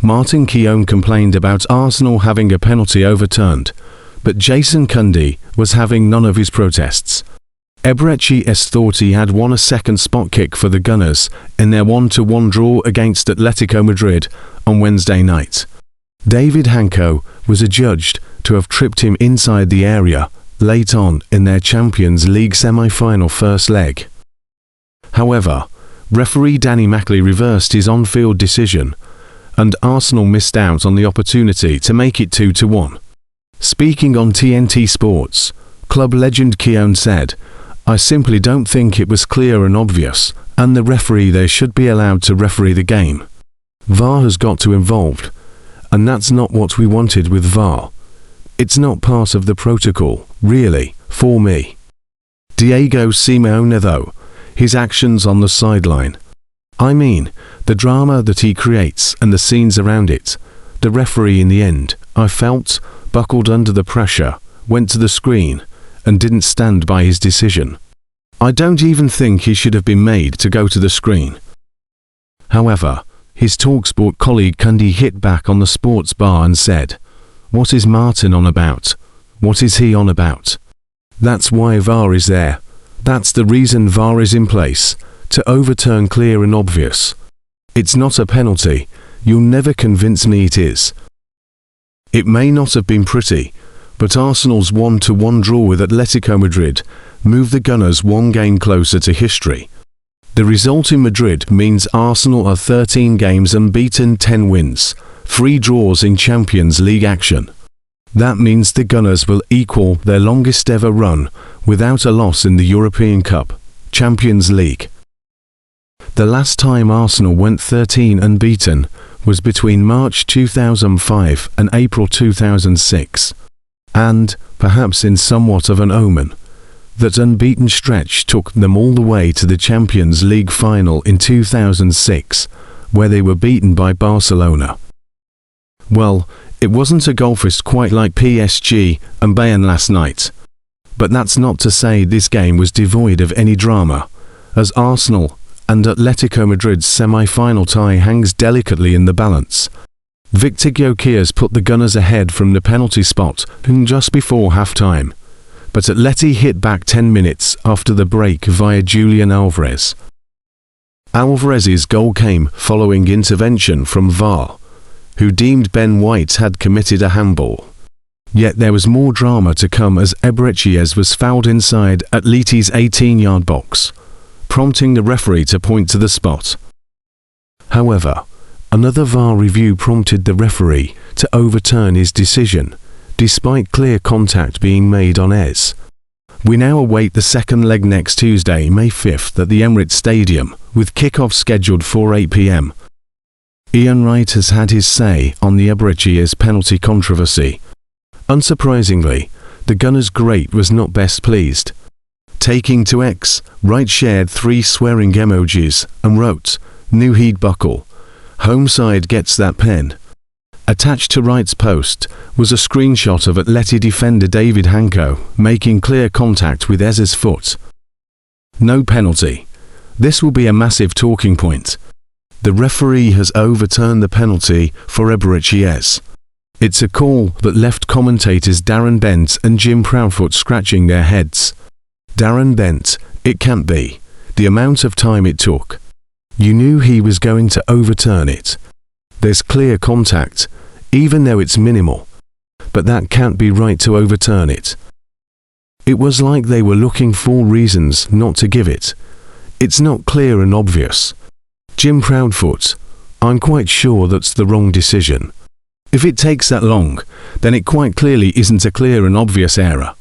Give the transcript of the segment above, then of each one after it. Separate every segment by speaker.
Speaker 1: Martin Keown complained about Arsenal having a penalty overturned, but Jason Cundy was having none of his protests. Eberechi thought he had won a second spot kick for the Gunners in their 1-1 draw against Atletico Madrid on Wednesday night. David Hanko was adjudged to have tripped him inside the area late on in their Champions League semi-final first leg. However, referee Danny Mackley reversed his on-field decision, and Arsenal missed out on the opportunity to make it 2-1. Speaking on TNT Sports, club legend Keown said, "I simply don't think it was clear and obvious, and the referee there should be allowed to referee the game. VAR has got to involved, and that's not what we wanted with VAR. It's not part of the protocol, really, for me." Diego Simeone though, his actions on the sideline. I mean, the drama that he creates and the scenes around it. The referee in the end, I felt, buckled under the pressure, went to the screen, and didn't stand by his decision. I don't even think he should have been made to go to the screen. However, his TalkSport colleague Cundy hit back on the sports bar and said, "What is Martin on about? What is he on about? That's why VAR is there. That's the reason VAR is in place, to overturn clear and obvious. It's not a penalty. You'll never convince me it is." It may not have been pretty, but Arsenal's 1-1 draw with Atletico Madrid moved the Gunners one game closer to history. The result in Madrid means Arsenal are 13 games unbeaten, 10 wins, 3 draws in Champions League action. That means the Gunners will equal their longest ever run without a loss in the European Cup, Champions League. The last time Arsenal went 13 unbeaten was between March 2005 and April 2006. And, perhaps in somewhat of an omen, that unbeaten stretch took them all the way to the Champions League final in 2006, where they were beaten by Barcelona. Well, it wasn't a goal fest quite like PSG and Bayern last night. But that's not to say this game was devoid of any drama, as Arsenal and Atletico Madrid's semi-final tie hangs delicately in the balance. Victor Gyökeres put the Gunners ahead from the penalty spot just before half-time, but Atleti hit back 10 minutes after the break via Julian Alvarez. Alvarez's goal came following intervention from VAR, who deemed Ben White had committed a handball. Yet there was more drama to come as Eberechi was fouled inside Atleti's 18-yard box, prompting the referee to point to the spot. However, another VAR review prompted the referee to overturn his decision, despite clear contact being made on Ez. We now await the second leg next Tuesday, May 5th at the Emirates Stadium, with kick-off scheduled for 8 p.m. Ian Wright has had his say on the Eberechi penalty controversy. Unsurprisingly, the Gunners' great was not best pleased. Taking to X, Wright shared 3 swearing emojis and wrote, "Knew he'd buckle. Home side gets that pen." Attached to Wright's post was a screenshot of Atleti defender David Hanko making clear contact with Ez's foot. No penalty. This will be a massive talking point. The referee has overturned the penalty for Eberechi. It's a call that left commentators Darren Bent and Jim Proudfoot scratching their heads. Darren Bent, "It can't be. The amount of time it took. You knew he was going to overturn it. There's clear contact, even though it's minimal. But that can't be right to overturn it." It was like they were looking for reasons not to give it. It's not clear and obvious. Jim Proudfoot, "I'm quite sure that's the wrong decision. If it takes that long, then it quite clearly isn't a clear and obvious error.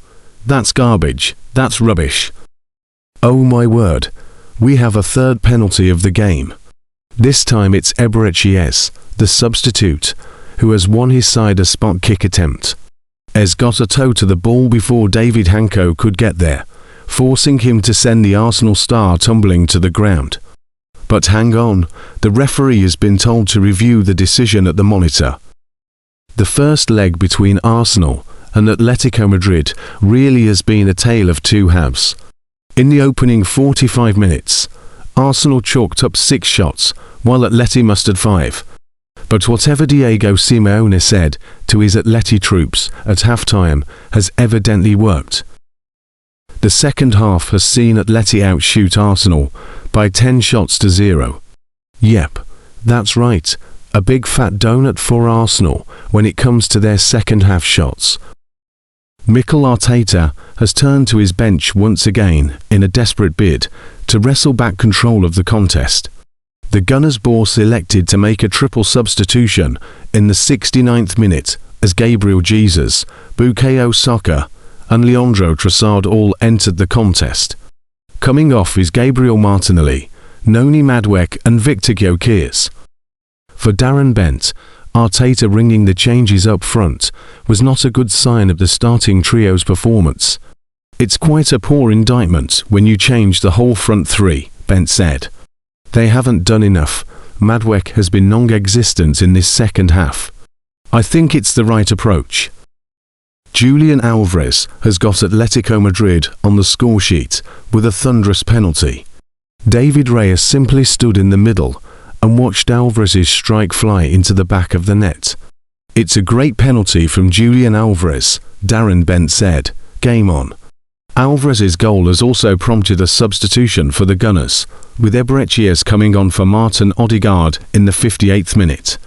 Speaker 1: That's garbage. That's rubbish." Oh my word, we have a third penalty of the game. This time it's Eberechi, the substitute, who has won his side a spot kick attempt. Ez got a toe to the ball before David Hanko could get there, forcing him to send the Arsenal star tumbling to the ground. But hang on, the referee has been told to review the decision at the monitor. The first leg between Arsenal and Atletico Madrid really has been a tale of two halves. In the opening 45 minutes, Arsenal chalked up 6 shots, while Atleti mustered 5. But whatever Diego Simeone said to his Atleti troops at half-time has evidently worked. The second half has seen Atleti outshoot Arsenal by 10 shots to 0. Yep, that's right, a big fat donut for Arsenal when it comes to their second half shots. Mikel Arteta has turned to his bench once again in a desperate bid to wrestle back control of the contest. The Gunners' boss elected to make a triple substitution in the 69th minute as Gabriel Jesus, Bukayosaka and Leandro Trossard all entered the contest. Coming off is Gabriel Martinelli, Noni Madueke and Victor Gyökeres. For Darren Bent, Arteta ringing the changes up front was not a good sign of the starting trio's performance. It's quite a poor indictment when you change the whole front three, Bent said. They haven't done enough. Madueke has been non-existent in this second half. I think it's the right approach. Julian Alvarez has got Atletico Madrid on the scoresheet with a thunderous penalty. David Reyes simply stood in the middle and watched Alvarez's strike fly into the back of the net. It's a great penalty from Julian Alvarez, Darren Bent said. Game on. Alvarez's goal has also prompted a substitution for the Gunners, with Eberechi's coming on for Martinodegaard in the 58th minute.